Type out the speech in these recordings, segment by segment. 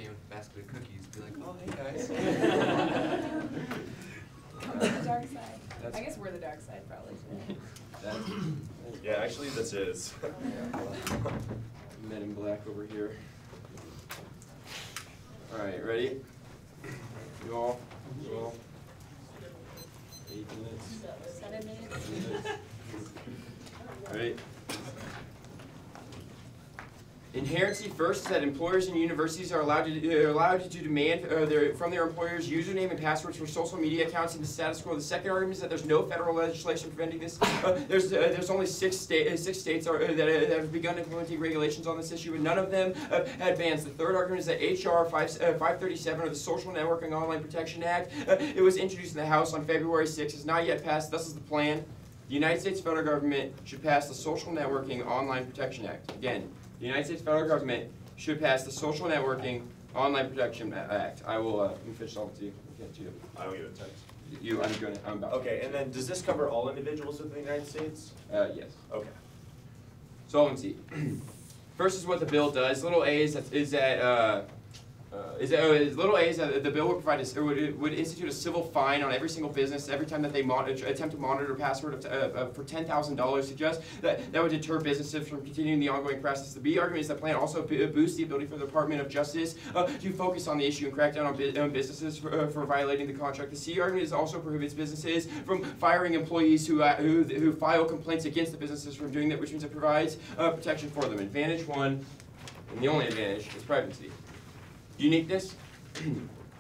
came with a basket of cookies, be like, oh, hey guys. The dark side. I guess we're the dark side, probably. Yeah, actually, this is. Men in Black over here. All right, ready? You all? 8 minutes. 7 minutes. Ready? Inherency first is that employers and universities are allowed to demand from their employers username and passwords for social media accounts in the status quo. The second argument is that there's no federal legislation preventing this. There's only six states that have begun implementing regulations on this issue, and none of them have bans. The third argument is that HR 537, or the Social Networking Online Protection Act, it was introduced in the House on February 6th, is not yet passed. Thus is the plan. The United States federal government should pass the Social Networking Online Protection Act. Again, the United States federal government should pass the Social Networking Online Protection Act. I will let me finish all with you. I don't get a text. I'm about. Okay, and then does this cover all individuals in the United States? Yes. Okay. Solvency. First is what the bill does. Little a is that the bill would provide would institute a civil fine on every single business every time that they attempt to monitor a password for $10,000. Suggests that would deter businesses from continuing the ongoing process. The B argument is that the plan also boosts the ability for the Department of Justice to focus on the issue and crack down on businesses for violating the contract. The C argument is also prohibits businesses from firing employees who file complaints against the businesses from doing that, which means it provides protection for them. Advantage one, and the only advantage, is privacy. Uniqueness.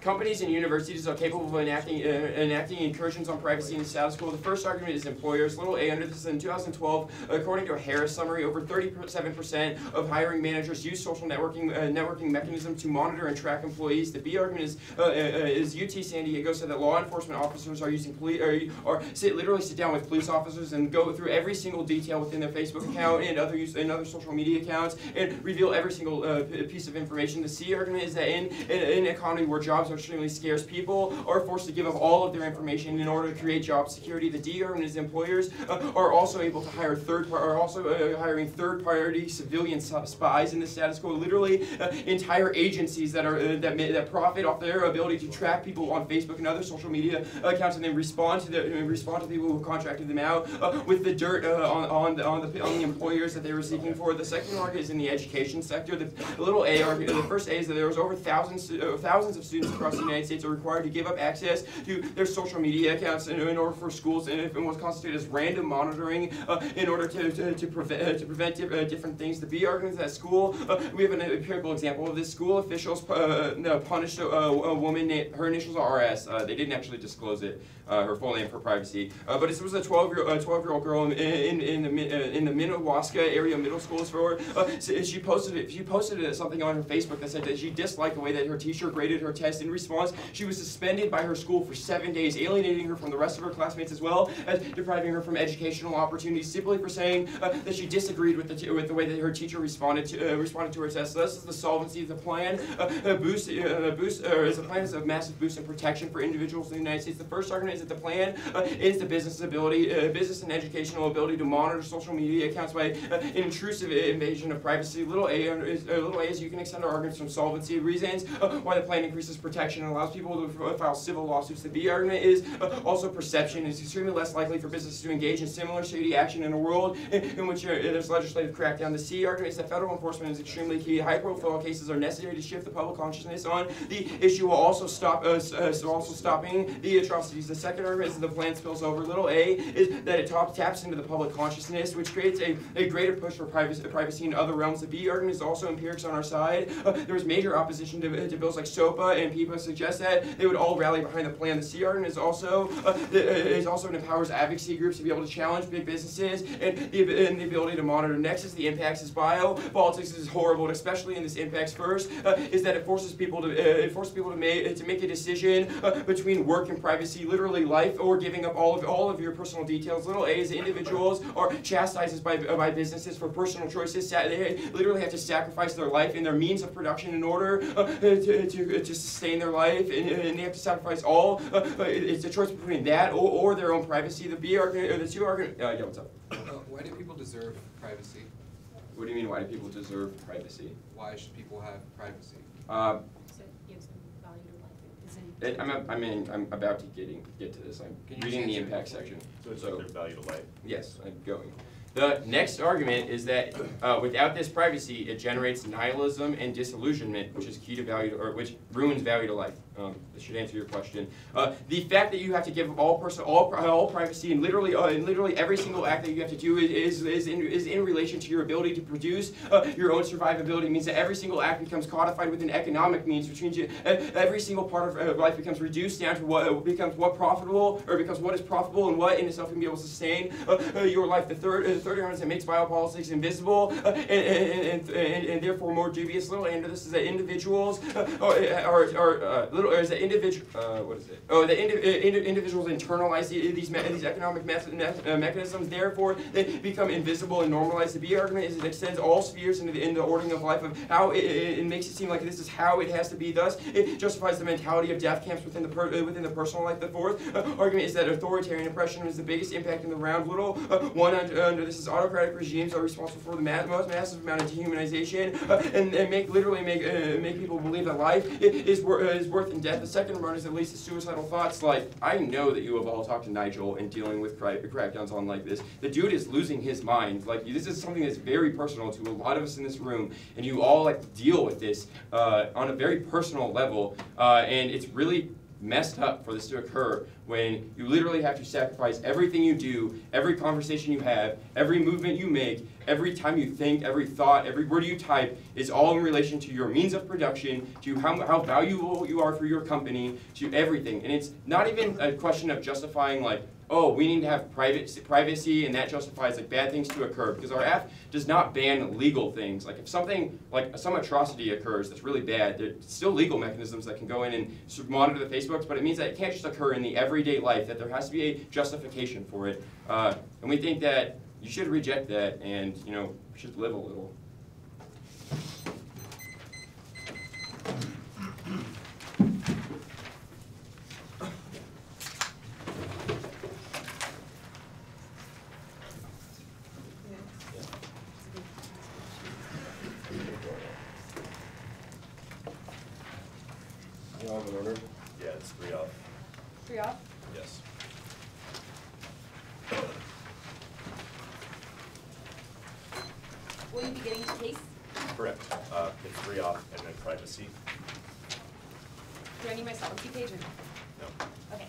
Companies and universities are capable of enacting incursions on privacy and status quo. The first argument is employers. Little a under this in 2012, according to a Harris summary, over 37% of hiring managers use social networking mechanisms to monitor and track employees. The B argument is UT San Diego said that law enforcement officers are using literally sit down with police officers and go through every single detail within their Facebook account and other social media accounts and reveal every single piece of information. The C argument is that in an economy where jobs are extremely scarce, people are forced to give up all of their information in order to create job security. The D argument is employers are also able to hire hiring third-party civilian spies in the status quo. Literally, entire agencies that profit off their ability to track people on Facebook and other social media accounts, and then respond to people who contracted them out with the dirt on the employers that they were seeking for. The second argument is in the education sector. The little a argument, the first A is that there was over thousands of students across the United States are required to give up access to their social media accounts in order for schools and what's constituted as random monitoring in order to prevent different things. The B argument is that school, we have an empirical example of this. School officials punished a woman named, her initials are RS. They didn't actually disclose it, her full name for privacy. But this was a 12-year-old girl in the Minnewaska area middle school. She posted something on her Facebook that said that she disliked the way that her teacher graded her test. In response, she was suspended by her school for 7 days, alienating her from the rest of her classmates as well as depriving her from educational opportunities simply for saying that she disagreed with the way that her teacher responded to her test. So this is the solvency of the plan. The plan is a massive boost in protection for individuals in the United States. The first argument is that the plan is the business and educational ability to monitor social media accounts by an intrusive invasion of privacy. Little a is you can extend our arguments from solvency reasons why the plan increases protection and allows people to file civil lawsuits. The B argument is also perception. It's extremely less likely for businesses to engage in similar shady action in a world in which there's legislative crackdown. The C argument is that federal enforcement is extremely key. High-profile cases are necessary to shift the public consciousness on the issue while also stopping the atrocities. The second argument is that the plan spills over. Little a is that it taps into the public consciousness, which creates a greater push for privacy in other realms. The B argument is also empirics on our side. There was major opposition to bills like SOPA and PIPA suggest that they would all rally behind the plan. The C argument is also it empowers advocacy groups to be able to challenge big businesses and the ability to monitor. Next is the impacts is bio. Politics is horrible, and especially in this impacts first is that it forces people to make a decision between work and privacy, literally life or giving up all of your personal details. Little a is individuals are chastised by businesses for personal choices. They literally have to sacrifice their life and their means of production in order to sustain their life, and they have to sacrifice all. It's a choice between that or their own privacy. The B argument, or the two argument. Yeah, what's up? Why do people deserve privacy? What do you mean? Why do people deserve privacy? Why should people have privacy? I'm about to get to this. I'm Can you reading just the answer impact it? section. So it's like their value to life. Yes, I'm going. The next argument is that without this privacy, it generates nihilism and disillusionment, which is key to value, or which ruins value to life. This should answer your question. The fact that you have to give all privacy and literally every single act that you have to do is in relation to your ability to produce your own survivability, means that every single act becomes codified within economic means, which means every single part of life becomes reduced down to what becomes what is profitable and what in itself can be able to sustain your life. The third argument is that makes biopolitics invisible and therefore more dubious. Little and this is that individuals individuals internalize these economic mechanisms. Therefore, they become invisible and normalized. The B argument is it extends all spheres into the ordering of life, of how it makes it seem like this is how it has to be. Thus, it justifies the mentality of death camps within the personal life. The fourth argument is that authoritarian oppression is the biggest impact in the round. Little one under this is autocratic regimes are responsible for the most massive amount of dehumanization and make people believe that life is worth in death. The second one is at least suicidal thoughts. Like, I know that you have all talked to Nigel and dealing with crackdowns on like this. The dude is losing his mind. Like, this is something that's very personal to a lot of us in this room, and you all like to deal with this on a very personal level, and it's really messed up for this to occur when you literally have to sacrifice everything you do, every conversation you have, every movement you make, every time you think, every thought, every word you type is all in relation to your means of production, to how valuable you are for your company, to everything. And it's not even a question of justifying like, oh, we need to have privacy and that justifies like bad things to occur, because our app does not ban legal things. Like if something, like some atrocity occurs that's really bad, there's still legal mechanisms that can go in and monitor the Facebooks, but it means that it can't just occur in the everyday life, that there has to be a justification for it. And we think that you should reject that and, you know, should live a little. You all have an order? Yeah, it's 3 off. 3 off? Yes. Will you be getting to case? Correct. It's 3 off and then privacy. Do I need my solvency page or no? No. Okay.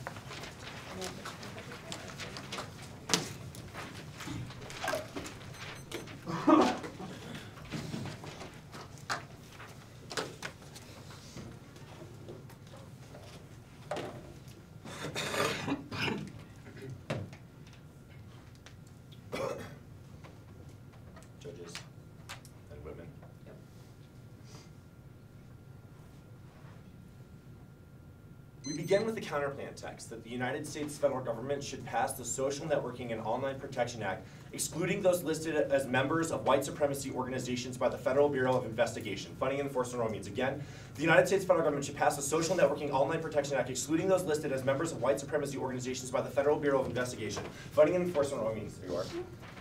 Judges and Whitman. Yep. We begin with the counterplan text that the United States federal government should pass the Social Networking and Online Protection Act, excluding those listed as members of white supremacy organizations by the Federal Bureau of Investigation. Funding and enforcement means, again, the United States federal government should pass the Social Networking Online Protection Act, excluding those listed as members of white supremacy organizations by the Federal Bureau of Investigation. Funding and enforcement means, there you are.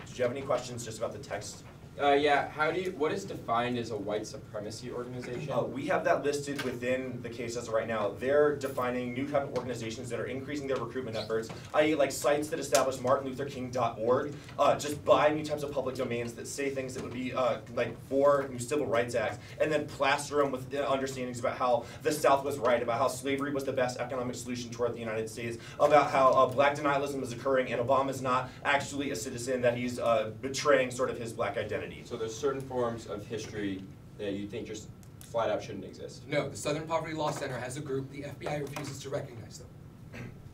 Did you have any questions just about the text? Yeah, what is defined as a white supremacy organization? We have that listed within the case as of right now. They're defining new type of organizations that are increasing their recruitment efforts, i.e. like sites that establish martinlutherking.org, just buy new types of public domains that say things that would be like for new civil rights acts, and then plaster them with understandings about how the South was right, about how slavery was the best economic solution toward the United States, about how black denialism is occurring and Obama's not actually a citizen, that he's betraying sort of his black identity. So there's certain forms of history that you think just flat out shouldn't exist? No, the Southern Poverty Law Center has a group, the FBI refuses to recognize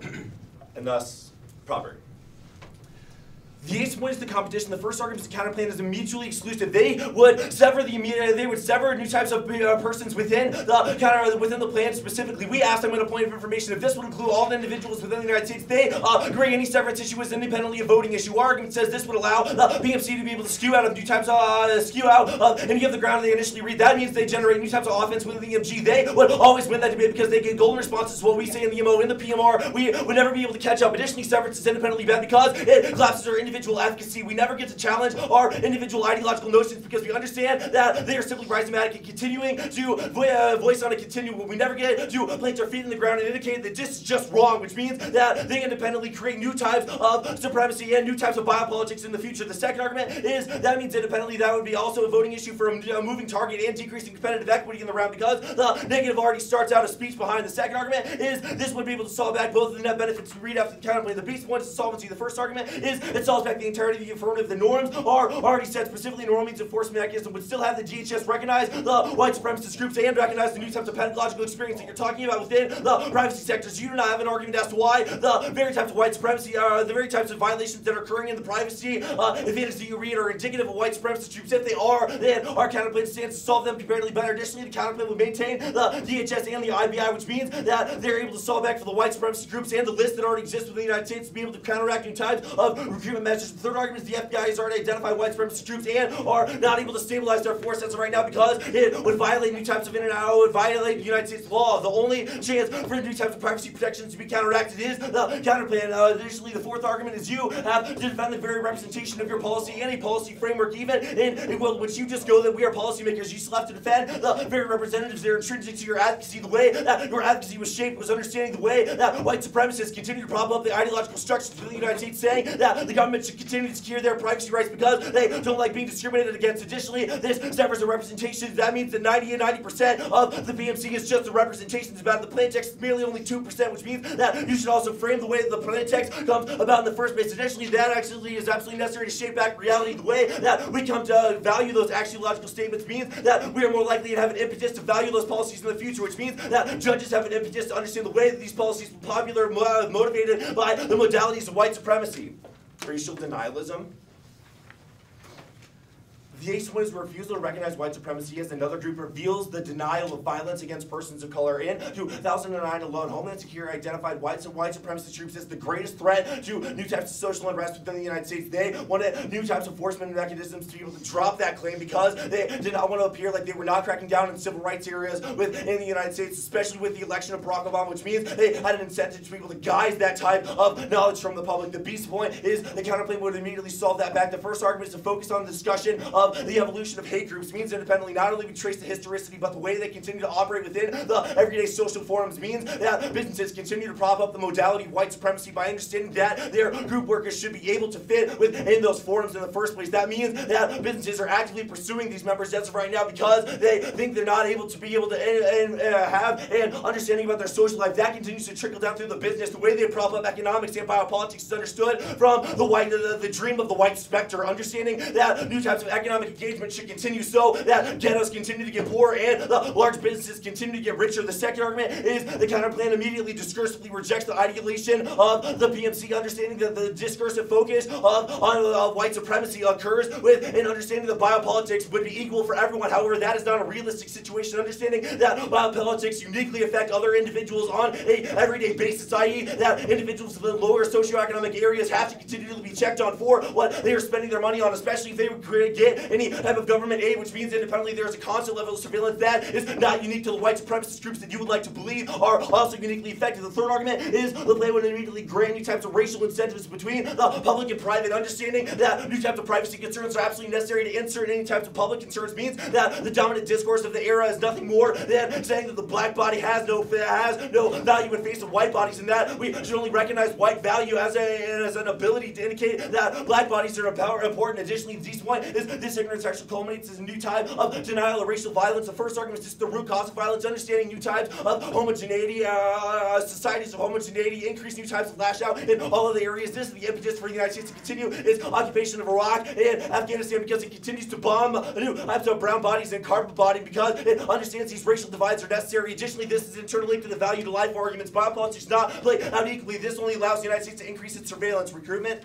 them. And thus, proper. The eighth point is the competition. The first argument is the counterplan is mutually exclusive. They would sever new types of persons within the plan specifically. We asked them in a point of information if this would include all the individuals within the United States. They agree any severance issue is independently a voting issue. Our argument says this would allow PMC to be able to skew out of new types any of the ground they initially read. That means they generate new types of offense within the EMG. They would always win that debate because they get golden responses. What we say in the MO, in the PMR, we would never be able to catch up. Additionally, severance is independently bad because it collapses our individual individual efficacy. We never get to challenge our individual ideological notions because we understand that they are simply rhizomatic and continuing to voice on a continuum. We never get to plant our feet in the ground and indicate that this is just wrong, which means that they independently create new types of supremacy and new types of biopolitics in the future. The second argument is that means independently that would be also a voting issue for a moving target and decreasing competitive equity in the round because the negative already starts out a speech behind. The second argument is this would be able to solve back both of the net benefits we read after the counterplay. The basic point is solvency. The first argument is it solves back the entirety of the affirmative. The norms are already set specifically in normal means enforcement mechanism would still have the GHS recognize the white supremacist groups and recognize the new types of pedagogical experience that you're talking about within the privacy sectors. You do not have an argument as to why the very types of white supremacy are the very types of violations that are occurring in the privacy advantages that you read are indicative of white supremacist groups. If they are, then our counterplan stands to solve them comparatively better. Additionally, the counterplan would maintain the DHS and the IBI, which means that they're able to solve back for the white supremacist groups and the list that already exists within the United States to be able to counteract new types of recruitment measures. The third argument is the FBI has already identified white supremacist groups and are not able to stabilize their force as of right now because it would violate new types of would violate the United States law. The only chance for new types of privacy protections to be counteracted is the counterplan. Additionally, the fourth argument is you have to defend the very representation of your policy and a policy framework, even in a world in which you just go that we are policymakers. You still have to defend the very representatives that are intrinsic to your advocacy. The way that your advocacy was shaped was understanding the way that white supremacists continue to prop up the ideological structures of the United States, saying that the government should continue to secure their privacy rights because they don't like being discriminated against. Additionally, this severs the representation. That means that 90% of the PMC is just the representations about the plain text is merely only 2%, which means that you should also frame the way that the plain text comes about in the first place. Additionally, that actually is absolutely necessary to shape back reality. The way that we come to value those axiological statements means that we are more likely to have an impetus to value those policies in the future, which means that judges have an impetus to understand the way that these policies were popular, motivated by the modalities of white supremacy. Racial denialism. The eighth one is refusal to recognize white supremacy as another group reveals the denial of violence against persons of color. In 2009 alone, Homeland Security identified white supremacist groups as the greatest threat to new types of social unrest within the United States. They wanted new types of enforcement mechanisms to be able to drop that claim because they did not want to appear like they were not cracking down in civil rights areas within the United States, especially with the election of Barack Obama, which means they had an incentive to be able to guise that type of knowledge from the public. The beast point is the counterplay would immediately solve that back. The first argument is to focus on the discussion of the evolution of hate groups. Means independently not only we trace the historicity, but the way they continue to operate within the everyday social forums means that businesses continue to prop up the modality of white supremacy by understanding that their group workers should be able to fit within those forums in the first place. That means that businesses are actively pursuing these members as of right now because they think they're not able to have an understanding about their social life. That continues to trickle down through the business. The way they prop up economics and biopolitics is understood from the dream of the white specter, understanding that new types of economic engagement should continue so that ghettos continue to get poorer and the large businesses continue to get richer. The second argument is the counterplan immediately discursively rejects the ideation of the PMC, understanding that the discursive focus on white supremacy occurs with an understanding that biopolitics would be equal for everyone. However, that is not a realistic situation, understanding that biopolitics uniquely affect other individuals on an everyday basis, i.e. that individuals in the lower socioeconomic areas have to continue to be checked on for what they are spending their money on, especially if they would get any type of government aid, which means independently there is a constant level of surveillance that is not unique to the white supremacist groups that you would like to believe are also uniquely affected. The third argument is the plan would immediately grant new types of racial incentives between the public and private, understanding that new types of privacy concerns are absolutely necessary to insert any types of public concerns means that the dominant discourse of the era is nothing more than saying that the black body has no value in face of white bodies, and that we should only recognize white value as an ability to indicate that black bodies are important. Additionally, the point is this ignorance actually culminates as a new type of denial of racial violence. The first argument is just the root cause of violence, understanding new types of homogeneity, societies of homogeneity, increase new types of lash out in all of the areas. This is the impetus for the United States to continue its occupation of Iraq and Afghanistan because it continues to bomb new types of brown bodies and carpet body because it understands these racial divides are necessary. Additionally, this is internally to the value to life arguments. Biopolitics does not play out equally. This only allows the United States to increase its surveillance recruitment.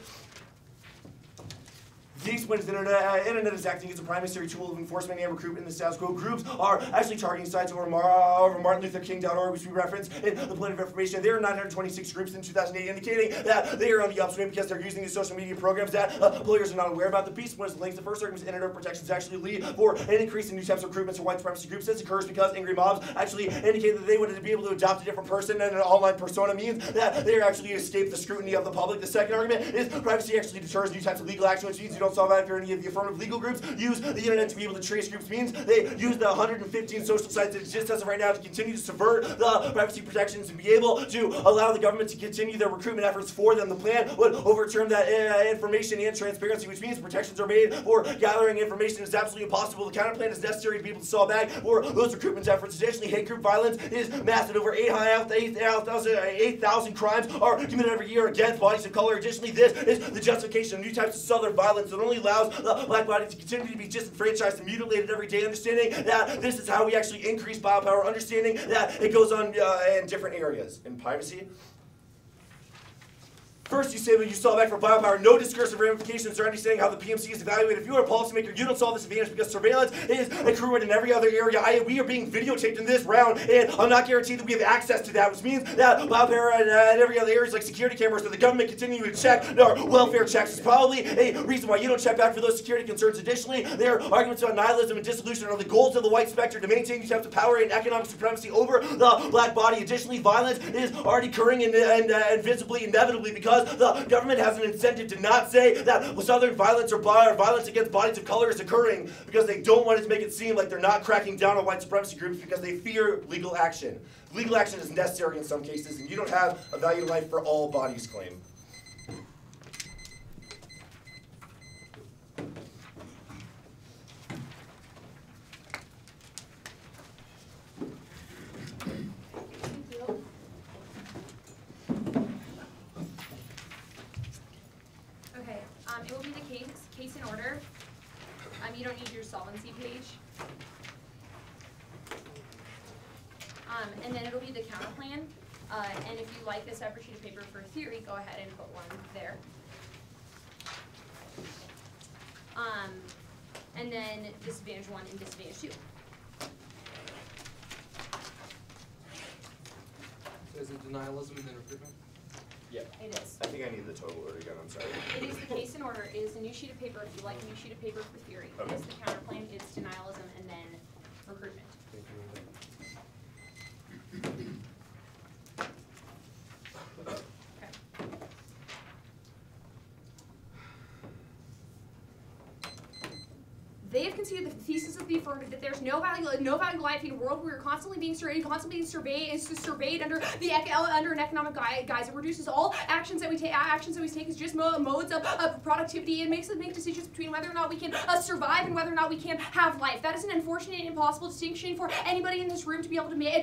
These when the internet is acting as a primary tool of enforcement and recruitment in the status quo. Groups are actually targeting sites over MartinLutherKing.org, which we referenced in the point of information. There are 926 groups in 2008 indicating that they are on the upswing because they're using these social media programs that employers are not aware about. The piece was links. The first argument is internet protections actually lead for an increase in new types of recruitments for white supremacy groups. This occurs because angry mobs actually indicate that they would be able to adopt a different person, and an online persona means that they are actually escape the scrutiny of the public. The second argument is privacy actually deters new types of legal action, which means you don't solve that if any of the affirmative legal groups use the internet to be able to trace groups, means they use the 115 social sites that exist as of right now to continue to subvert the privacy protections and be able to allow the government to continue their recruitment efforts for them. The plan would overturn that information and transparency, which means protections are made for gathering information is absolutely impossible. The counter plan is necessary to be able to solve back for those recruitment efforts. Additionally, hate group violence is massive. Over 8,000 crimes are committed every year against bodies of color. Additionally, this is the justification of new types of southern violence that only allows the black body to continue to be disenfranchised and mutilated every day. Understanding that this is how we actually increase biopower. Understanding that it goes on in different areas. In privacy, first, you say that you solve back for biopower, no discursive ramifications or understanding how the PMC is evaluated. If you are a policymaker, you don't solve this advantage because surveillance is accrued in every other area. We are being videotaped in this round, and I'm not guaranteed that we have access to that, which means that biopower and every other areas like security cameras that the government continue to check our welfare checks is probably a reason why you don't check back for those security concerns. Additionally, there are arguments about nihilism and dissolution are the goals of the white spectre to maintain these types of power and economic supremacy over the black body. Additionally, violence is already occurring and visibly, inevitably, because the government has an incentive to not say that southern violence or violence against bodies of color is occurring because they don't want it to make it seem like they're not cracking down on white supremacy groups because they fear legal action. Legal action is necessary in some cases, and you don't have a value of life for all bodies claim. It will be the case in order. You don't need your solvency page. And then it'll be the counter plan. And if you like a separate sheet of paper for theory, go ahead and put one there. And then disadvantage 1 and disadvantage 2. So is it denialism and then recruitment? Yeah. It is. I think I need the total order again, I'm sorry. It is the case in order. It is a new sheet of paper. If you like a new sheet of paper for theory. Okay. It is the counter plan. It's denialism and then recruitment. They have conceded the thesis of the affirmative that there's no value life in a world where you're constantly being surveyed under an economic guise. It reduces all actions that we take. Actions that we take is just modes of productivity and makes us make decisions between whether or not we can survive and whether or not we can have life. That is an unfortunate and impossible distinction for anybody in this room to be able to make.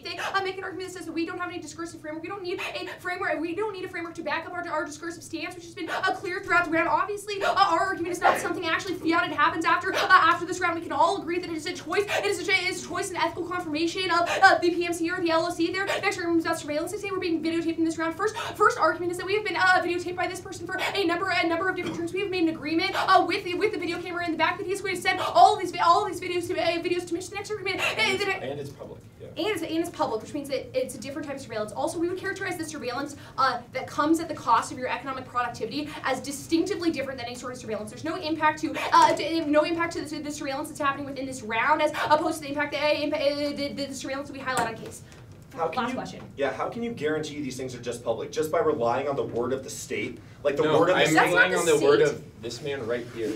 They make an argument that says that we don't have any discursive framework. We don't need a framework. We don't need a framework to back up our discursive stance, which has been clear throughout the round. Obviously, our argument is not something actually fiat. It happens after this round. We can all agree that it is a choice. It is a choice and ethical confirmation of the PMC or the LOC. There. Next argument is about surveillance. They say we're being videotaped in this round. First argument is that we have been videotaped by this person for a number of different terms. We have made an agreement with the video camera in the back that he's going to send all of these videos to Mitch. The next argument and it's public. Yeah. And it's public, which means that it's a different type of surveillance. Also, we would characterize the surveillance that comes at the cost of your economic productivity as distinctively different than any sort of surveillance. There's no impact to the surveillance that's happening within this round, as opposed to the impact the surveillance that we highlight on case. Last question. Yeah, how can you guarantee these things are just public? Just by relying on the word of the state? Like the No, word of the I'm state? relying on the word of this man right here.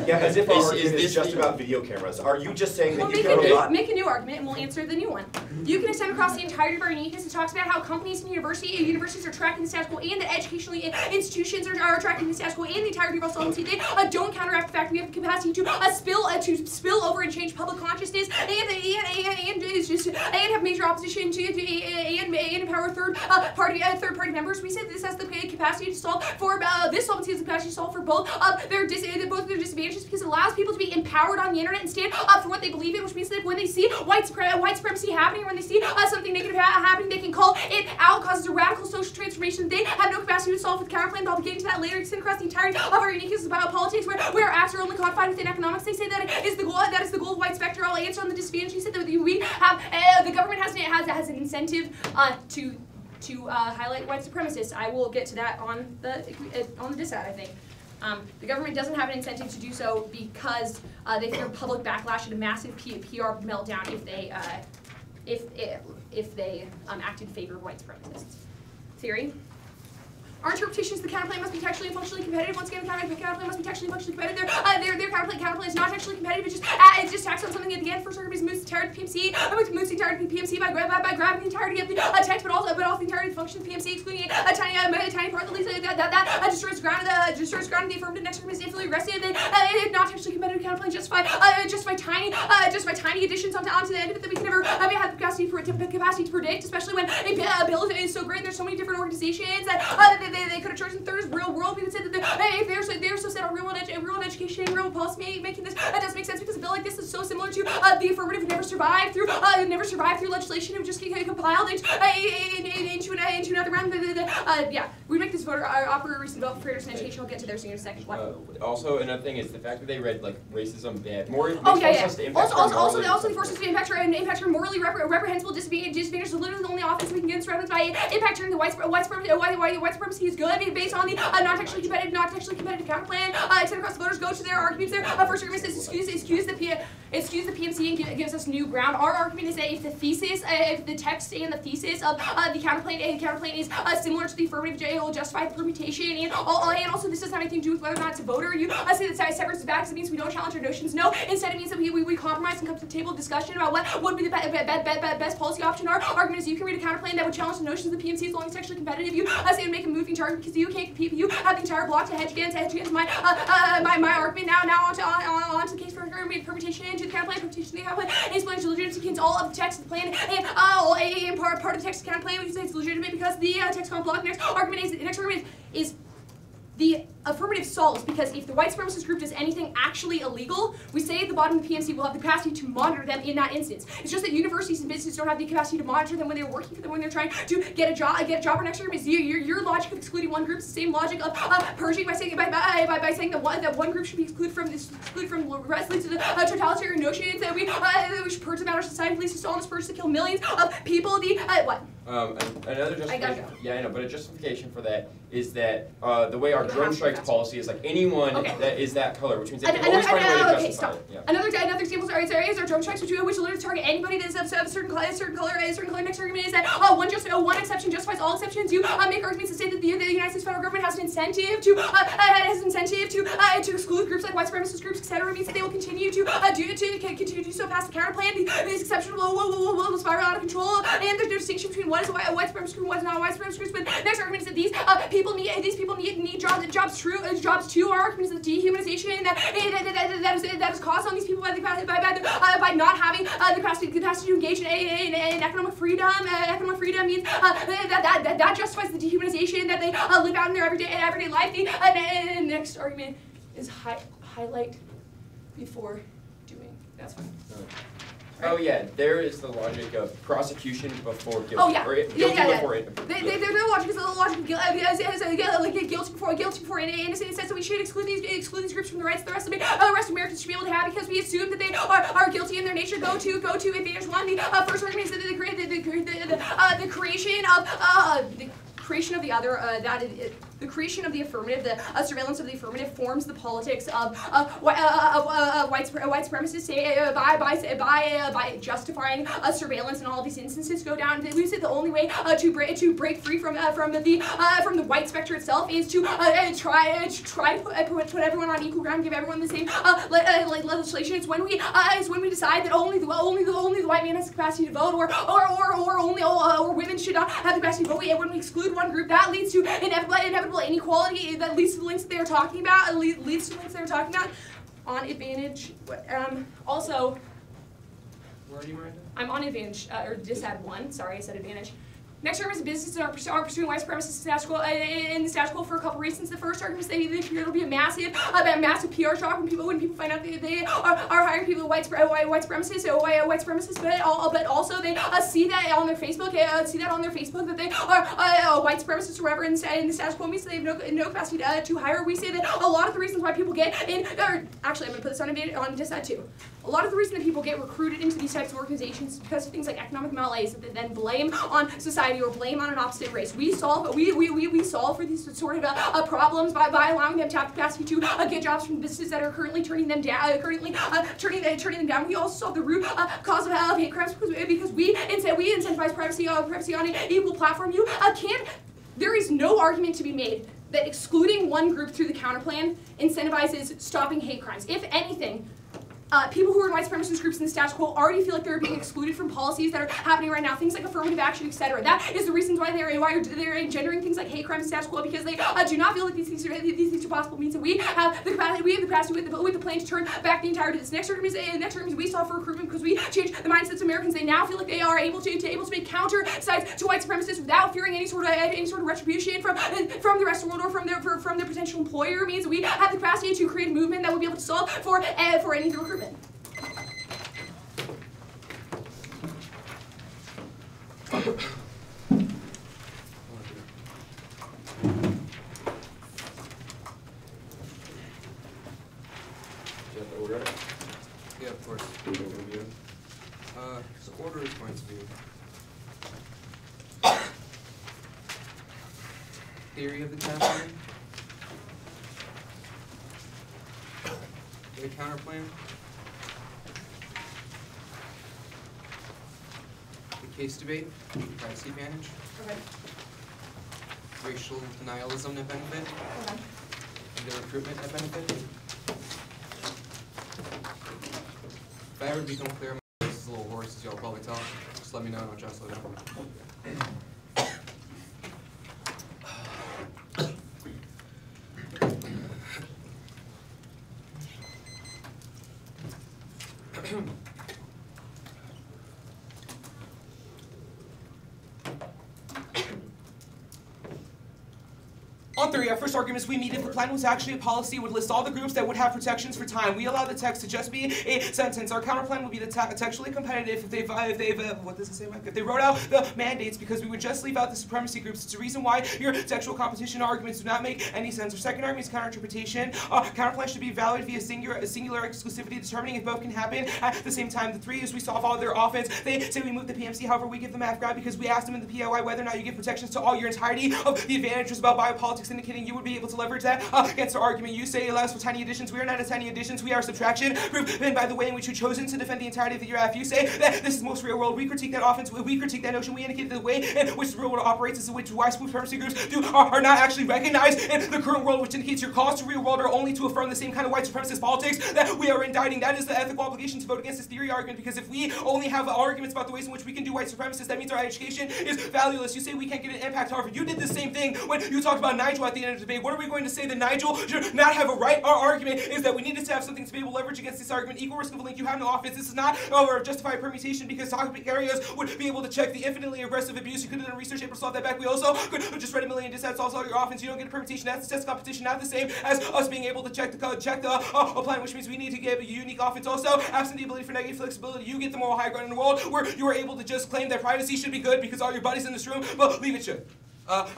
Yeah, as if our argument is this just the- about video cameras. Are you just saying that Well, you can rely... make a new argument and we'll answer the new one. You can extend across the entirety of our uniqueness. It talks about how companies and universities are tracking the status quo and that educational institutions are tracking the status quo and the entirety of our solvency. They don't counteract the fact we have the capacity to spill over and change public consciousness and have have major opposition to and empower third-party members. We say that this has the capacity to solve for this solvency has the capacity to solve for both their disadvantages because it allows people to be empowered on the internet and stand up for what they believe in, which means that when they see white supremacy happening, or when they see something negative happening, they can call it out, causes a radical social transformation that they have no capacity to solve with counterplan. But I'll be getting to that later. Extend across the entirety of our uniqueness about politics, where our acts are only codified within economics. They say that is the goal. That is the goal of white spectre. I'll answer on the disadvantage. He said that we have the government has an incentive to highlight white supremacists. I will get to that on the dissat, I think. The government doesn't have an incentive to do so because they fear public backlash and a massive PR meltdown if they act in favor of white supremacists. Theory. Our interpretation is the counterplan must be textually and functionally competitive. Once again, the counterplan must be textually and functionally competitive. Their counterplan is not textually competitive. It just tacks on something at the end. First argument is moves the entirety of the PMC. Moves the entirety of the PMC by grabbing the entirety of the text, but also the entirety of the function of the PMC, excluding a tiny part that leads that destroys the ground of the affirmative. Next argument is infinitely regressive. Not textually competitive counterplan justify tiny additions onto the end of it that we can never have the capacity to predict, especially when a bill is so great and there's so many different organizations that they could have chosen third real world. We would say that if they're so set on real world education and real world policy making this, that does make sense because a bill like this is so similar to the affirmative would never survive through legislation. It would just get compiled into another round. Yeah, we make this voter opera recent vote for creators and education. I'll get to their senior second. Also, another thing is the fact that they read like racism bad. More Also, the forces to impact our morally reprehensible disadvantages are literally the only offense we can get surrounded by impacting the white supremacy is good based on the not textually competitive counterplan. Extend across the voters go to their arguments there. First argument is excuse the PMC and gives us new ground. Our argument is that if the text and the thesis of the counterplan is similar to the affirmative, it will justify the permutation. And also this doesn't have anything to do with whether or not it's a voter. You say that severance is bad because it means we don't challenge our notions. No, instead it means that we compromise and come to the table of discussion about what would be the best policy option. Our argument is you can read a counterplan that would challenge the notions of the PMC as long as it's actually competitive. You say to make a moving target because you can't compete. You have the entire block to hedge against my argument. Now onto the case for permutation to the counterplan. Permutation to the counterplan is pledged legitimacy against all of the text of the plan and part of the text of the counterplan. We say it's legitimate because the text con block. Next argument is the affirmative solves because if the white supremacist group does anything actually illegal, we say at the bottom of the PMC will have the capacity to monitor them in that instance. It's just that universities and businesses don't have the capacity to monitor them when they're working for them, when they're trying to get a job. Or next argument is your logic of excluding one group is the same logic of purging by saying that one group should be excluded from the rest, leads to the totalitarian notions that we should purge them out of society, leads to all purge to kill millions of people. Another justification. Yeah, I know, but a justification for that is that the way our drone strikes policy is like anyone that is that color, which means they can always find a way to justify it. Yeah. Another example is our drone strikes, which literally target anybody that is of a certain color. Next argument is that one exception justifies all exceptions. You make arguments to say that the United States federal government has an incentive to exclude groups like white supremacist groups, etc. It means that they will continue to do so past the counterplan. These exceptions will spiral out of control, and there's no distinction between what is a white supremacist group and what is not a white supremacist group. But next argument is that these people need jobs too. Our argument is the dehumanization that is caused on these people by not having the capacity to engage in economic freedom. Economic freedom means that justifies the dehumanization that they live out in their everyday life. The next argument is highlight before doing. That's fine. Oh yeah, there is the logic of prosecution before guilt. Oh yeah, or guilty before it. Their logic is the logic of guilty before innocent. It says that we should exclude these groups from the rights the rest of Americans should be able to have because we assume that they are guilty in their nature. Go to advantage one. The first argument is that the creation of the other, the creation of the affirmative, the surveillance of the affirmative forms the politics of white supremacists by justifying surveillance in all of these instances. Go down. We say the only way to break free from the white spectre itself is to try to put everyone on equal ground, give everyone the same legislation. It's when we decide that only the white man has the capacity to vote, or women should not have the capacity to vote. And when we exclude one group, that leads to inevitable inequality. That leads to the links that they were talking about. On advantage. Also, Where are you right now? I'm on advantage, or disadd 1. Sorry, I said advantage. Next argument is businesses are pursuing white supremacist in the status quo for a couple reasons. The first argument is they fear it'll be a massive PR shock when people find out they are hiring people white supremacists, but also they see that on their Facebook, that they are white supremacists or whatever in the status quo means they have no capacity to hire. We say that a lot of the reasons why people get in, or actually I'm going to put this on disadd 2. A lot of the reason that people get recruited into these types of organizations is because of things like economic malaise that they then blame on society or blame on an opposite race. We solve for these sort of problems by allowing them to have capacity to get jobs from businesses that are currently turning them down. Turning them down. We also solve the root cause of hate crimes because we incentivize privacy on an equal platform. There is no argument to be made that excluding one group through the counterplan incentivizes stopping hate crimes. If anything, people who are in white supremacist groups in the status quo already feel like they're being excluded from policies that are happening right now, things like affirmative action, etc. That is the reasons why they're engendering things like hate crimes in status quo, because they do not feel like these things are possible. Means that we have the capacity with the plan to turn back the entirety of this. Next argument is we solve for recruitment because we change the mindsets of Americans. They now feel like they are able to make counter sides to white supremacists without fearing any sort of retribution from the rest of the world or from their potential employer. Means we have the capacity to create a movement that will be able to solve for any of the recruitment. Order? Yeah, of course. Overview. So order is going to be theory of the counterplan, the counterplan, the case debate, privacy advantage, Okay. racial denialism net benefit, Okay. and the recruitment net benefit. If I ever become clear, my voice is a little hoarse, as y'all probably tell. Just let me know and I'll try to slow down. On theory, our first argument is we meet if the plan was actually a policy, it would list all the groups that would have protections for time. We allow the text to just be a sentence. Our counterplan would be textually competitive if they've what does it say, Mike? If they wrote out the mandates, because we would just leave out the supremacy groups. It's a reason why your textual competition arguments do not make any sense. Our second argument is counterinterpretation. Counterplan should be valid via singular exclusivity, determining if both can happen at the same time. The three is we solve all their offense. They say we move the PMC, however, we give them half ground because we asked them in the POI whether or not you give protections to all your entirety of the advantages about biopolitics, indicating you would be able to leverage that against our argument. You say it allows for tiny additions. We are not a tiny additions. We are subtraction. Proven by the way in which you've chosen to defend the entirety of the URF. You say that this is most real world. We critique that offense. We critique that notion. We indicate the way in which the real world operates is in which white supremacy groups are not actually recognized in the current world, which indicates your calls to real world are only to affirm the same kind of white supremacist politics that we are indicting. That is the ethical obligation to vote against this theory argument, because if we only have arguments about the ways in which we can do white supremacists, that means our education is valueless. You say we can't get an impact. However, you did the same thing when you talked about Nigel at the end of the debate. What are we going to say that Nigel should not have a right? Our argument is that we needed to have something to be able to leverage against this argument. Equal risk of a link. You have no offense. This is not a justified permutation because topic areas would be able to check the infinitely aggressive abuse. You could have done research able to solve that back. We also could have just read a million dissads, solves all your offense. You don't get a permutation. That's the test competition, not the same as us being able to check the plan, which means we need to get a unique offense. Also, absent the ability for negative flexibility, you get the moral high ground in the world where you are able to just claim that privacy should be good because all your buddies in this room believe it should.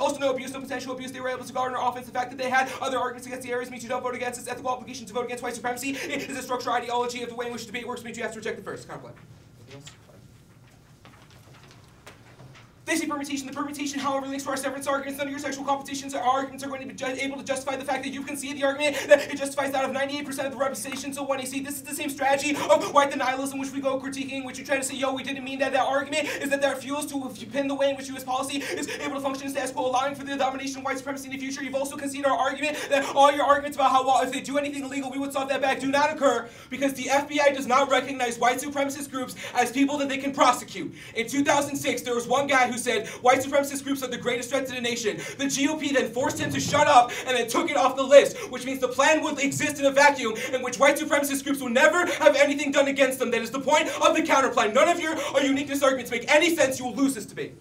Also, no abuse, no potential abuse. They were able to garner offense. The fact that they had other arguments against the areas means you don't vote against. This ethical obligation to vote against white supremacy is a structural ideology of the way in which debate works. Means you have to reject the first. Counterplay. Anything else? They say permutation. The permutation, however, links to our severance arguments. None of your sexual competitions or arguments are going to be able to justify the fact that you can see the argument that it justifies out of 98% of the representation. So when you see, this is the same strategy of white denialism, which we go critiquing, which you try to say, yo, we didn't mean that. That argument is that there are fuels to pin the way in which U.S. policy is able to function in status quo, allowing for the domination of white supremacy in the future. You've also conceded our argument that all your arguments about how, well, if they do anything illegal, we would solve that back do not occur because the FBI does not recognize white supremacist groups as people that they can prosecute. In 2006, there was one guy who said white supremacist groups are the greatest threat to the nation. The GOP then forced him to shut up and then took it off the list, which means the plan would exist in a vacuum in which white supremacist groups will never have anything done against them. That is the point of the counterplan. None of your uniqueness arguments make any sense. You will lose this debate.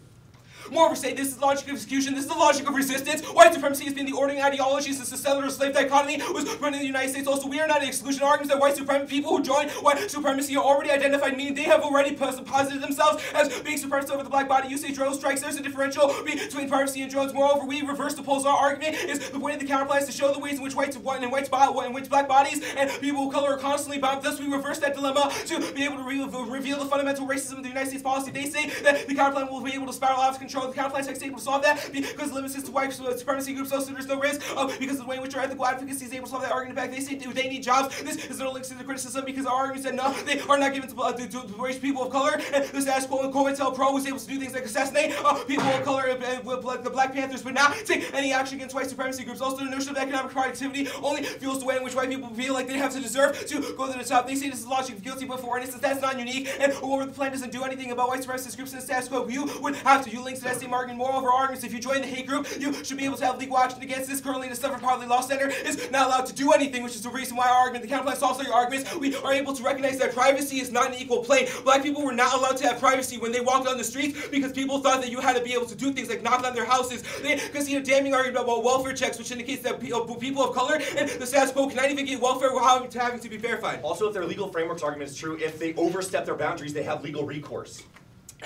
Moreover, say this is the logic of execution, this is the logic of resistance. White supremacy has been the ordering ideology since the settler-slave dichotomy was run in the United States. Also, we are not an exclusion arguments that white supremacy people who join white supremacy are already identified, meaning they have already posited themselves as being supremacist over the black body. You say drone strikes, there's a differential between privacy and drones. Moreover, we reverse the poles. Our argument is the point of the counterplan is to show the ways in which black bodies and people of color are constantly bound. Thus, we reverse that dilemma to be able to reveal the fundamental racism of the United States policy. They say that the counterplan will be able to spiral out of control. The counterplan text is able to solve that because it limits to white supremacy groups, so there's no risk because of the way in which our ethical advocacy is able to solve that argument back. They say they need jobs. This is no link to the criticism because our argument said no, they are not given to racial people of color. And the status quo in COINTELPRO was able to do things like assassinate people of color, the Black Panthers, but not take any action against white supremacy groups. Also, the notion of economic productivity only fuels the way in which white people feel like they have to deserve to go to the top. They say this is logic of guilty but for innocence. That's not unique. And moreover, the plan doesn't do anything about white supremacist groups in the status quo. You would have to. You links to that same argument. Moreover, arguments if you join the hate group, you should be able to have legal action against this. Currently, the Suffolk Partly Law Center is not allowed to do anything, which is the reason why our argument, the counterplan solves all your arguments. We are able to recognize that privacy is not an equal plane. Black people were not allowed to have privacy when they walked on the streets because people thought that you had to be able to do things like knock on their houses. They could see a damning argument about welfare checks, which indicates that people of color and the status quo cannot even get welfare without having to be verified. Also, if their legal framework's argument is true, if they overstep their boundaries, they have legal recourse.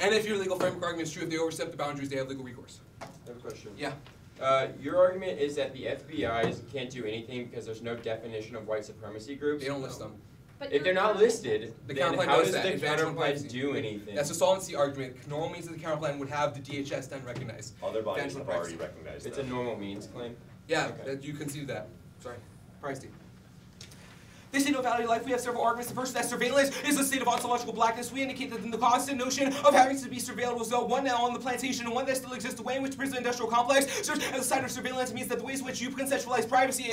And if your legal framework argument is true, if they overstep the boundaries, they have legal recourse. I have a question. Yeah. Your argument is that the FBI can't do anything because there's no definition of white supremacy groups. They don't list them. But If they're not listed, The then counterplan how does does that. the Advantage on counterplan privacy. do anything? That's a solvency argument. Normal means that the counterplan would have the DHS then recognize. Other bodies Advantage on have privacy. already recognized It's that. a normal means claim. Yeah, Okay. that you concede that. Sorry. Privacy. They say no value of life. We have several arguments. The first is that surveillance is a state of ontological blackness. We indicate that the constant notion of having to be surveilled was one now on the plantation and one that still exists. The way in which the prison industrial complex serves as a site of surveillance means that the ways in which you conceptualize privacy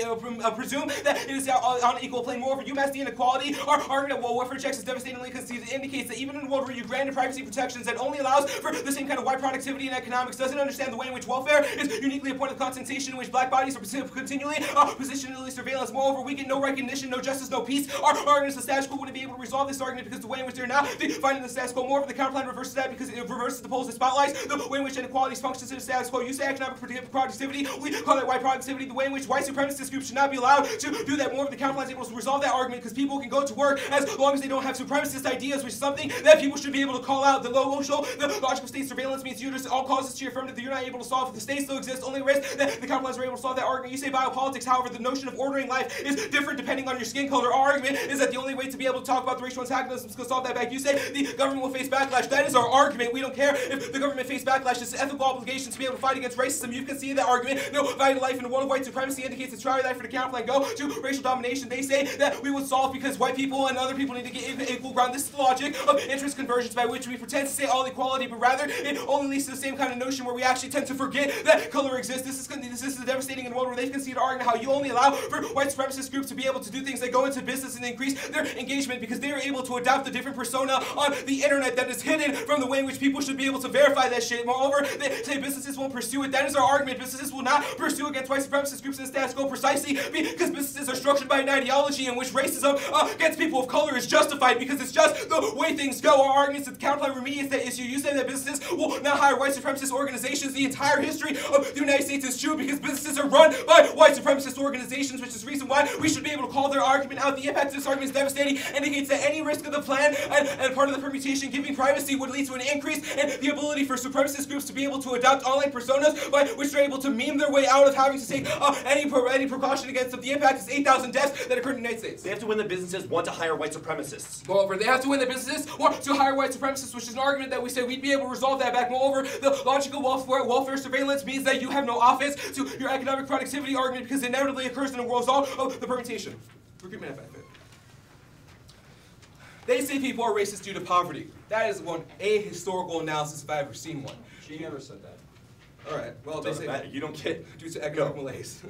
presume that it is on an equal plane. Moreover, UMass the inequality, our argument that welfare checks is devastatingly conceded, indicates that even in a world where you granted privacy protections that only allows for the same kind of white productivity and economics, doesn't understand the way in which welfare is uniquely a point of concentration in which black bodies are continually positioned in surveillance. Moreover, we get no recognition, no justice, no peace. Our argument is the status quo wouldn't be able to resolve this argument because the way in which they're now defining the status quo. Moreover, the counterplan reverses that because it reverses the poles that spotlights the way in which inequalities functions in the status quo. You say economic productivity, we call that white productivity. The way in which white supremacist groups should not be allowed to do that. Moreover, the counterplan is able to resolve that argument because people can go to work as long as they don't have supremacist ideas, which is something that people should be able to call out. The logical state surveillance means you just all causes to your affirmative that you're not able to solve. If the state still exists, only risk that the counterplans are able to solve that argument. You say biopolitics, however, the notion of ordering life is different depending on your skin color. Our argument is that the only way to be able to talk about the racial antagonism is to solve that back. You say the government will face backlash. That is our argument. We don't care if the government face backlash. It's an ethical obligation to be able to fight against racism. You can see that argument. No vital life in a world of white supremacy indicates it's try life for the counterplan. Go to racial domination. They say that we would solve because white people and other people need to get equal ground. This is the logic of interest convergence by which we pretend to say all equality, but rather it only leads to the same kind of notion where we actually tend to forget that color exists. This is devastating in a world where they've conceded argument how you only allow for white supremacist groups to be able to do things like go into business and increase their engagement because they are able to adopt a different persona on the internet that is hidden from the way in which people should be able to verify that shit. Moreover, they say businesses won't pursue it. That is our argument. Businesses will not pursue against white supremacist groups in the status quo precisely because businesses are structured by an ideology in which racism against people of color is justified because it's just the way things go. Our argument is that the counterplan remediates that issue. You say that businesses will not hire white supremacist organizations. The entire history of the United States is true because businesses are run by white supremacist organizations, which is the reason why we should be able to call their argument out. The impact of this argument is devastating, indicates that any risk of the plan and part of the permutation giving privacy would lead to an increase in the ability for supremacist groups to be able to adopt online personas by which they're able to meme their way out of having to take any precaution against them. The impact is 8,000 deaths that occurred in the United States. They have to win the businesses want to hire white supremacists. Moreover, they have to win the businesses or to hire white supremacists, which is an argument that we say we'd be able to resolve that back. Moreover, the logical welfare surveillance means that you have no offense to your economic productivity argument because it inevitably occurs in the result of the permutation. Recruitment benefit. They say people are racist due to poverty. That is a historical analysis if I've ever seen one. She never said that. All right. Well, they say Doesn't matter. You don't get due to economic malaise.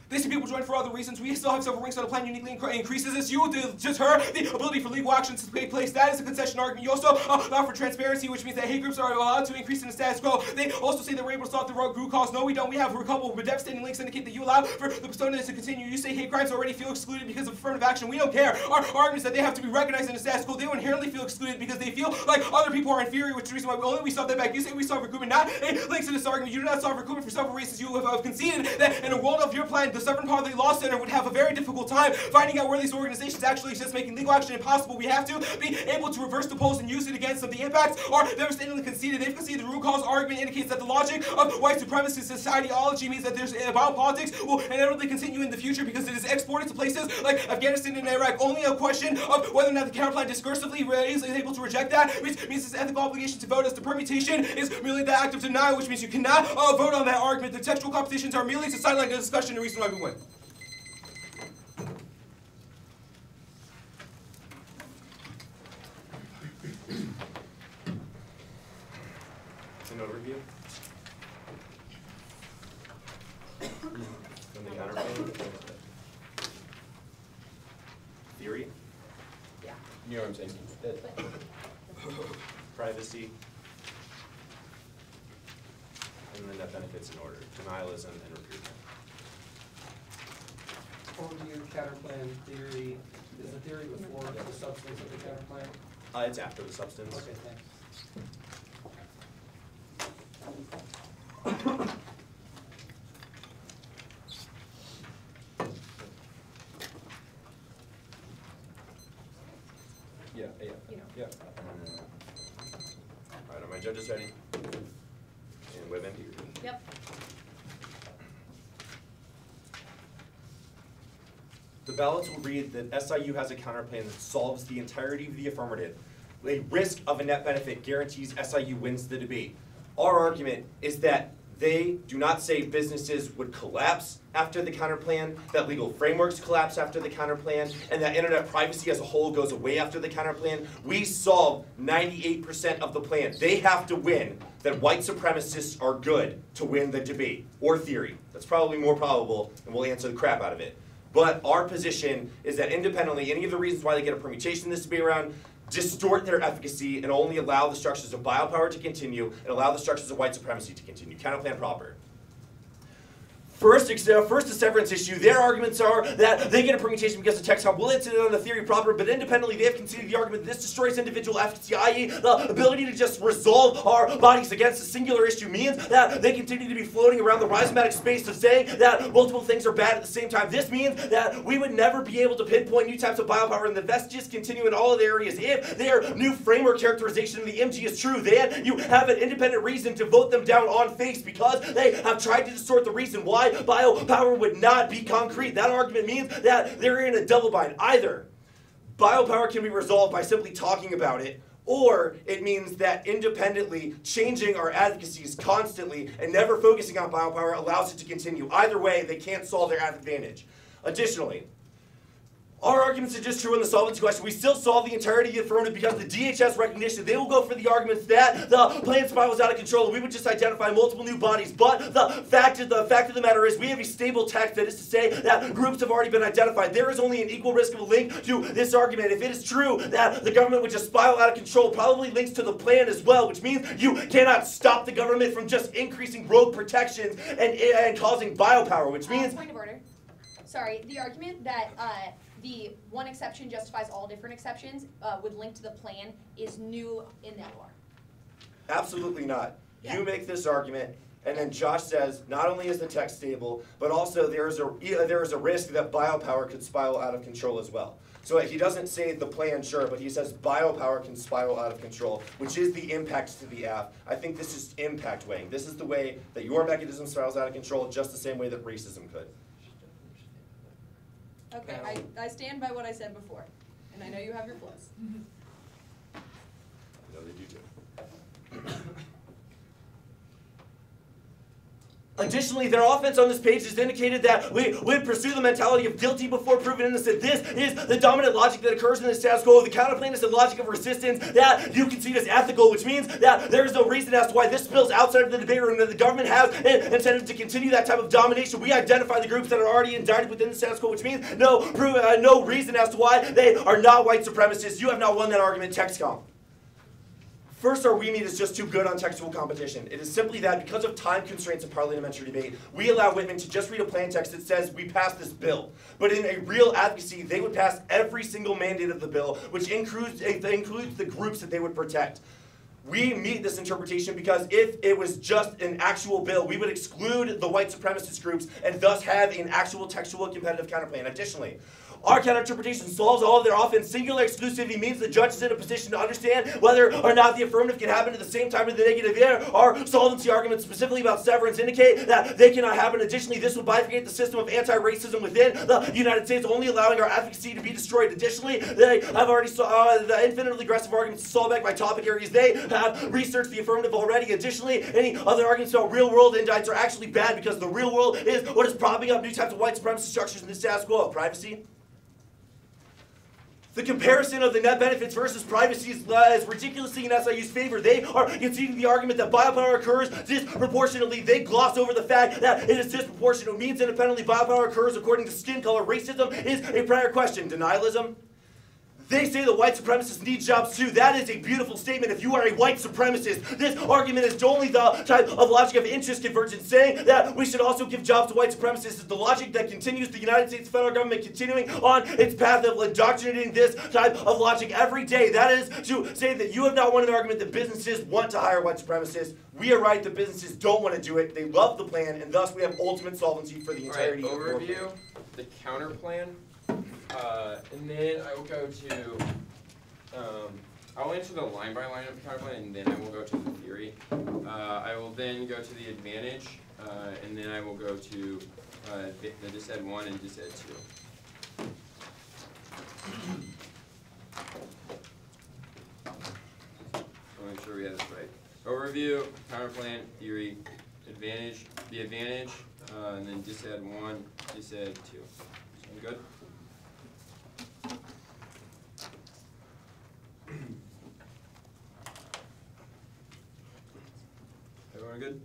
They see people join for other reasons. We still have several rings on the plan uniquely increases this. You just heard the ability for legal actions to take place. That is a concession argument. You also allow for transparency, which means that hate groups are allowed to increase in the status quo. They also say that we're able to stop the root cause. No, we don't. We have a couple of devastating links indicate that you allow for the persona to continue. You say hate crimes already feel excluded because of affirmative action. We don't care. Our argument is that they have to be recognized in the status quo. They will inherently feel excluded because they feel like other people are inferior, which is the reason why we solve that back. You say we solve recruitment, not links to this argument. You do not solve recruitment for several reasons. You have conceded that in a world of your plan, the Sovereign Poverty Law Center would have a very difficult time finding out where these organizations actually exist, making legal action impossible. We have to be able to reverse the polls and use it against them. The impacts are devastatingly conceded. They've conceded the root cause argument indicates that the logic of white supremacist ideology means that there's biopolitics will inevitably continue in the future because it is exported to places like Afghanistan and Iraq. Only a question of whether or not the counterplan discursively is able to reject that, which means its ethical obligation to vote as the permutation is merely the act of denial, which means you cannot vote on that argument. The textual competitions are merely to sideline the discussion and reason why we win. An overview. From the counterplan. Theory. Yeah. You know what I'm saying? Privacy. And then net benefits in order. Denialism and recruitment. Overview, counterplan, theory. Is the theory before the substance of the counterplan? It's after the substance. Okay, thanks. Yeah. You know. Yeah. Alright, are my judges ready? And Whitman? Yep. The ballots will read that SIU has a counterplan that solves the entirety of the affirmative. A risk of a net benefit guarantees SIU wins the debate. Our argument is that they do not say businesses would collapse after the counterplan, that legal frameworks collapse after the counterplan, and that internet privacy as a whole goes away after the counterplan. We solve 98% of the plan. They have to win that white supremacists are good to win the debate, or theory. That's probably more probable, and we'll answer the crap out of it. But our position is that independently, any of the reasons why they get a permutation in this debate round distort their efficacy and only allow the structures of biopower to continue and allow the structures of white supremacy to continue. Counterplan proper. First, the severance issue, their arguments are that they get a permutation because of text hub. We'll answer it on the theory proper, but independently they have conceded the argument that this destroys individual efficacy, i.e. the ability to just resolve our bodies against a singular issue means that they continue to be floating around the rhizomatic space of saying that multiple things are bad at the same time. This means that we would never be able to pinpoint new types of biopower, and the vestiges continue in all of the areas. If their new framework characterization of the MG is true, then you have an independent reason to vote them down on face because they have tried to distort the reason why biopower would not be concrete. That argument means that they're in a double bind. Either biopower can be resolved by simply talking about it, or it means that independently changing our advocacies constantly and never focusing on biopower allows it to continue. Either way, they can't solve their advantage. Additionally, our arguments are just true in the solvency question. We still solve the entirety of the affirmative because the DHS recognition, they will go for the arguments that the plan spirals out of control. We would just identify multiple new bodies. But the fact of the matter is we have a stable text that is to say that groups have already been identified. There is only an equal risk of a link to this argument. If it is true that the government would just spiral out of control, probably links to the plan as well, which means you cannot stop the government from just increasing rogue protections and causing biopower, which means... Point of order. Sorry, the argument that the one exception justifies all different exceptions would link to the plan is new in that law. Absolutely not. Yeah. You make this argument, and then Josh says not only is the text stable, but also there is a risk that biopower could spiral out of control as well. So he doesn't say the plan, sure, but he says biopower can spiral out of control, which is the impact to the app. I think this is impact weighing. This is the way that your mechanism spirals out of control, just the same way that racism could. Okay, I stand by what I said before, and I know you have your flaws. I know they do too. Additionally, their offense on this page has indicated that we would pursue the mentality of guilty before proven innocent. This is the dominant logic that occurs in the status quo. The counterplan is the logic of resistance that you concede as ethical, which means that there is no reason as to why this spills outside of the debate room, that the government has an incentive to continue that type of domination. We identify the groups that are already indicted within the status quo, which means no reason as to why they are not white supremacists. You have not won that argument, TexCom. First, our we meet is just too good on textual competition. It is simply that because of time constraints of parliamentary debate, we allow Whitman to just read a plain text that says we passed this bill. But in a real advocacy, they would pass every single mandate of the bill, which includes the groups that they would protect. We meet this interpretation because if it was just an actual bill, we would exclude the white supremacist groups and thus have an actual textual competitive counterplan. Additionally, our counterinterpretation solves all of their offense. Singular exclusivity means the judge is in a position to understand whether or not the affirmative can happen at the same time as the negative. Our solvency arguments specifically about severance indicate that they cannot happen. Additionally, this would bifurcate the system of anti-racism within the United States, only allowing our advocacy to be destroyed. Additionally, they have already saw the infinitely aggressive arguments to solve back my topic areas. They have researched the affirmative already. Additionally, any other arguments about real-world indicts are actually bad because the real world is what is propping up new types of white supremacist structures in the status quo. Privacy. The comparison of the net benefits versus privacy is ridiculously in SIU's favor. They are conceding the argument that biopower occurs disproportionately. They gloss over the fact that it is disproportionate. It means independently biopower occurs according to skin color. Racism is a prior question. Denialism. They say the white supremacists need jobs too. That is a beautiful statement if you are a white supremacist. This argument is only the type of logic of interest convergence. Saying that we should also give jobs to white supremacists is the logic that continues the United States federal government continuing on its path of indoctrinating this type of logic every day. That is to say that you have not won an argument that businesses want to hire white supremacists. We are right that businesses don't want to do it. They love the plan, and thus we have ultimate solvency for the entirety of the overview, the counter plan. And then I will go to, I'll answer the line by line of the counterplan, and then I will go to the theory. I will then go to the advantage, and then I will go to the dised 1 and dised 2. I'll make sure we have this right. Overview, counterplan, theory, advantage, the advantage, and then dised 1, dised 2. Sound good? Everyone good?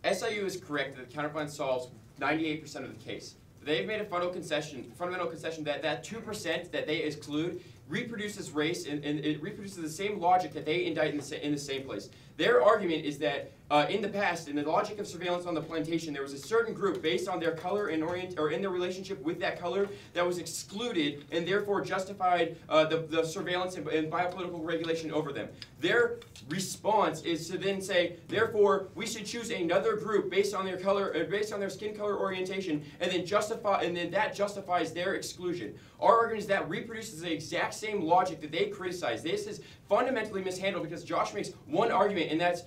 SIU is correct that the counterplan solves 98% of the case. They've made a fundamental concession that that 2% that they exclude reproduces race and it reproduces the same logic that they indict in the same place. Their argument is that in the past, in the logic of surveillance on the plantation, there was a certain group based on their color and in their relationship with that color that was excluded and therefore justified the surveillance and biopolitical regulation over them. Their response is to then say, therefore, we should choose another group based on their color, based on their skin color orientation, and then that justifies their exclusion. Our argument is that reproduces the exact same logic that they criticize. This is fundamentally mishandled because Josh makes one argument, and that's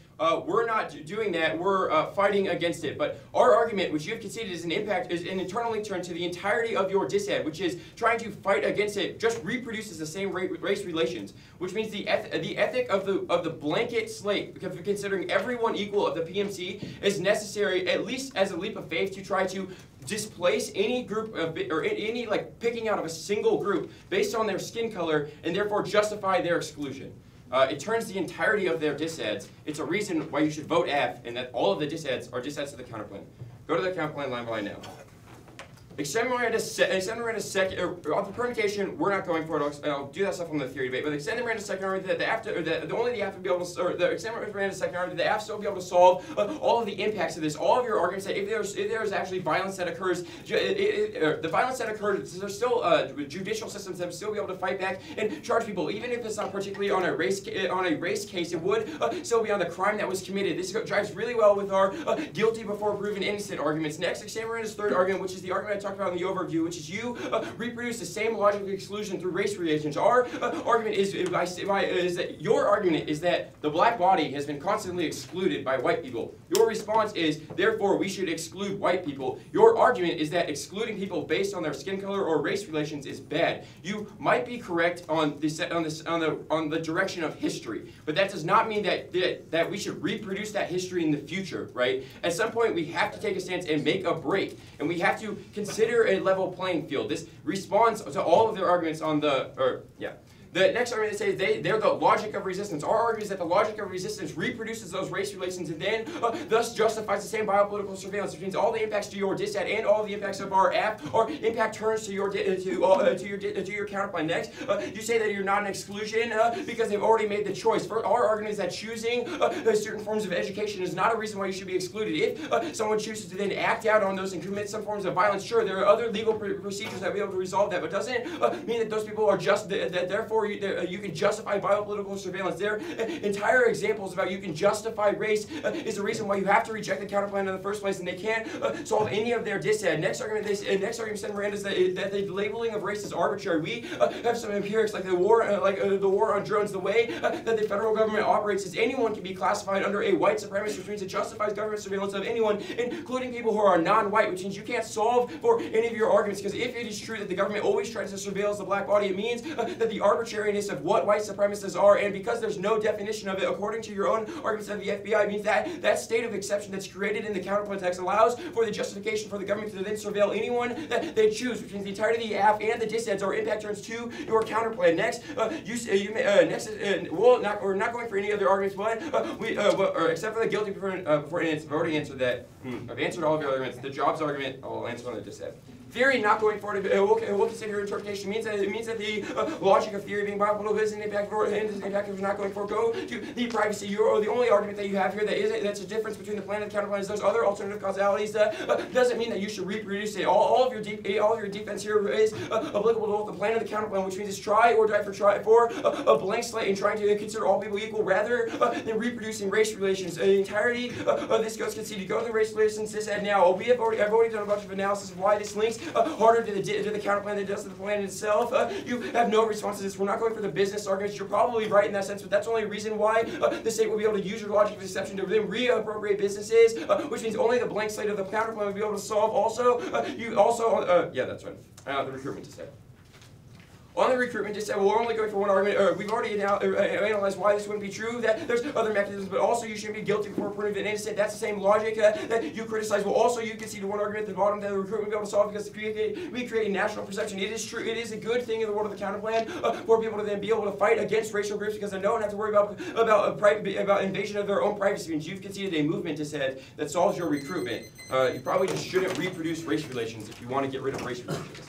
we're not doing that, we're fighting against it. But our argument, which you have conceded is an internal link turn to the entirety of your disad, which is trying to fight against it, just reproduces the same race relations, which means the ethic of the blanket slate, considering everyone equal of the PMC, is necessary, at least as a leap of faith, to try to displace any group or any picking out of a single group based on their skin color and therefore justify their exclusion. It turns the entirety of their disads. It's a reason why you should vote F and that all of the disads are disads to the counterplan. Go to the counterplan line by line now. Extend Miranda second, on the permutation, we're not going for it. I'll do that stuff on the theory debate. But the extended Miranda second argument that only the F will be able to, or the extended Miranda second argument that the F will be able to solve all of the impacts of this. All of your arguments that if there's actually violence that occurs, the violence that occurred, there's still judicial systems that will still be able to fight back and charge people, even if it's not particularly on a race case. It would still be on the crime that was committed. This drives really well with our guilty before proven innocent arguments. Next, extend Miranda's third argument, which is the argument talked about in the overview, which is you reproduce the same logic of exclusion through race relations. Our argument is that your argument is that the black body has been constantly excluded by white people. Your response is, therefore, we should exclude white people. Your argument is that excluding people based on their skin color or race relations is bad. You might be correct on the direction of history, but that does not mean that we should reproduce that history in the future, right? At some point, we have to take a stance and make a break, and we have to consider a level playing field. This responds to all of their arguments on the next argument they say they're the logic of resistance. Our argument is that the logic of resistance reproduces those race relations and then thus justifies the same biopolitical surveillance, which means all the impacts to your dissent and all the impacts of our app or impact turns to your counterplan. Next, you say that you're not an exclusion because they've already made the choice. Our argument is that choosing certain forms of education is not a reason why you should be excluded. If someone chooses to then act out on those and commit some forms of violence, sure, there are other legal procedures that will be able to resolve that, but doesn't mean that those people are just that therefore you can justify biopolitical surveillance. Their entire examples about you can justify race is the reason why you have to reject the counterplan in the first place, and they can't solve any of their dissent. Next argument said Miranda is that the labeling of race is arbitrary. We have some empirics like the war on drones. The way that the federal government operates is anyone can be classified under a white supremacist, which means it justifies government surveillance of anyone, including people who are non-white, which means you can't solve for any of your arguments, because if it is true that the government always tries to surveil the black body, it means that the arbitrariness of what white supremacists are, and because there's no definition of it according to your own arguments of the FBI, means that that state of exception that's created in the counterplan text allows for the justification for the government to then surveil anyone that they choose, which means the entirety of the app and the dissents or impact turns to your counterplan. Next, we're not going for any other arguments, but except for the guilty before it's voting answer that. I've answered all of your arguments. The jobs argument, I'll answer on the dissent. Theory not going forward, we'll consider interpretation means that the logic of theory being biopolitical is an impact of not going forward. Go to the privacy. The only argument that you have here that's a difference between the plan and the counterplan is those other alternative causalities. Doesn't mean that you should reproduce it. All of your defense here is applicable to both the plan and the counterplan, which means it's try or die for a blank slate and trying to consider all people equal rather than reproducing race relations. The entirety of this goes conceded. Go to the race relations dissent now. I've already done a bunch of analysis of why this links harder to the counterplan than it does to the plan itself. You have no response to this. We're not going for the business arguments. You're probably right in that sense, but that's only a reason why the state will be able to use your logic of exception to then reappropriate businesses, which means only the blank slate of the counterplan will be able to solve. Yeah, that's right. The recruitment dissent. On the recruitment, just said, well, we're only going for one argument. We've already analyzed why this wouldn't be true, that there's other mechanisms, but also you shouldn't be guilty before proven innocent. That's the same logic that you criticize. Well, also you can see the one argument at the bottom that the recruitment will be able to solve because we create a national perception. It is true. It is a good thing in the world of the counterplan for people to then be able to fight against racial groups because they don't have to worry about invasion of their own privacy. Means you've conceded a movement that solves your recruitment. You probably just shouldn't reproduce race relations if you want to get rid of race relations.